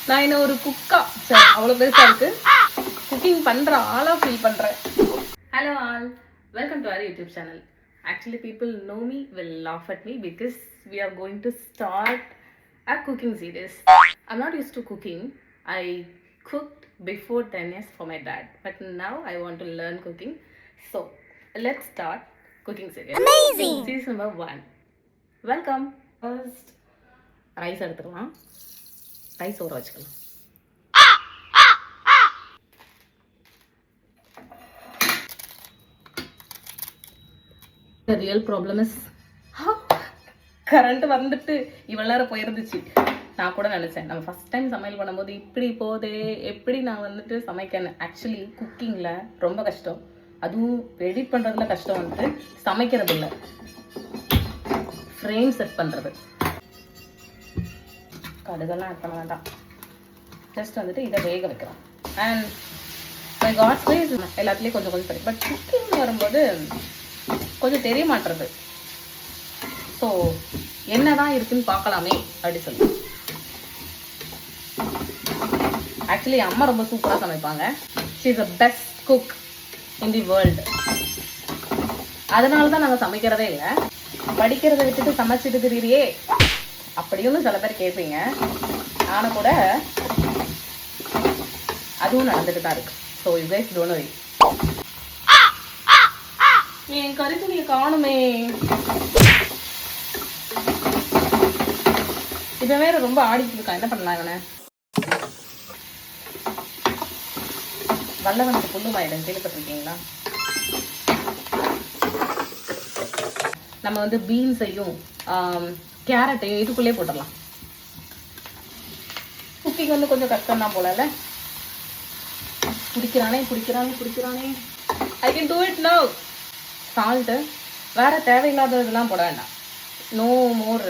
நான் என்ன ஒரு குக்கா சரி அவ்வளோ பெருசாக இருக்கு குக்கிங் பண்ணுற ஆளாக ஃபீல் பண்ணுறேன். Hello all, welcome to our YouTube channel. Actually, people know me will laugh at me because we are going to start a cooking series. I'm not used to cooking. I cooked before 10 years for my dad, but now I want to learn cooking. So let's start cooking series. Amazing! Series number 1. Welcome. First, rice எடுத்துக்கலாம். Rice ஊற வச்சுக்கலாம். The real problem is current வந்துட்டு இவ்வளோ நேரம் போயிருந்துச்சு. நான் கூட நினச்சேன் நம்ம ஃபஸ்ட் டைம் சமையல் பண்ணும்போது இப்படி போதே எப்படி நான் வந்துட்டு சமைக்கணும். ஆக்சுவலி குக்கிங்கில் ரொம்ப கஷ்டம், அதுவும் எடிட் பண்ணுறதுல கஷ்டம் வந்துட்டு சமைக்கிறது இல்லை, ஃப்ரேம் செட் பண்ணுறது. கடுகெல்லாம் ஆட் பண்ண வேண்டாம், ஜஸ்ட் வந்துட்டு இதை வேக வைக்கிறோம். அண்ட் பை காட்ஸ் கிரேஸ் எல்லாத்துலேயும் கொஞ்சம் கொஞ்சம் தெரியும், பட் குக்கிங் வரும்போது கொஞ்சம் தெரிய மாட்டுறது. ஸோ என்னதான் இருக்குன்னு பார்க்கலாமே அப்படி சொல்லி. ஆக்சுவலி அம்மா ரொம்ப சூப்பராக சமைப்பாங்க. She is the best cook in the world. அதனால தான் நாங்கள் சமைக்கிறதே இல்லை. படிக்கிறத விட்டுட்டு சமைச்சிட்டு தெரியுறியே அப்படின்னு சில பேர் கேட்பீங்க. ஆனால் கூட அதுவும் நடந்துட்டு தான் இருக்கு. So you guys don't worry. என் கறித்துணியை காணுமே. இதை வேற ரொம்ப ஆடிட்டு இருக்கான், என்ன பண்ணலாங்கண்ணே. வல்லவனுக்கு புல்லு மாயிடம் கேள்விப்பட்டிருக்கீங்களா? நம்ம வந்து பீன்ஸையும் கேரட்டையும் இதுக்குள்ளே போட்டுடலாம். குக்கிங் வந்து கொஞ்சம் கஷ்டம் தான் போல. பிடிக்கிறானே I can do it now. Salt வேறு தேவையில்லாததெல்லாம் போட வேண்டாம். நோ மோர்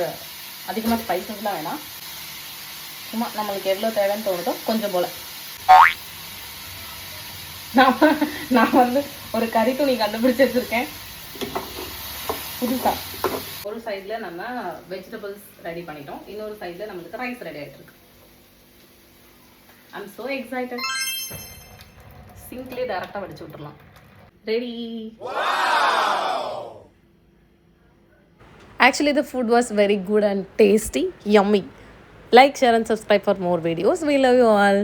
அதிகமாக ஸ்பைசஸ்லாம் வேணாம். சும்மா நம்மளுக்கு எவ்வளோ தேவைன்னு தோணுதோ கொஞ்சம் போல். நான் வந்து ஒரு கறி துணி கண்டுபிடிச்சி வச்சுருக்கேன் புதுசாக. ஒரு சைடில் நம்ம வெஜிடபிள்ஸ் ரெடி பண்ணிட்டோம், இன்னொரு சைடில் நம்மளுக்கு ரைஸ் ரெடி ஆகிட்டு இருக்கு. I am so excited. சிங்க்லேயே டைரெக்டாக வடிச்சு விட்டுறலாம். Ready? Wow! Actually, the food was very good and tasty, yummy. Like, share and subscribe for more videos. We love you all.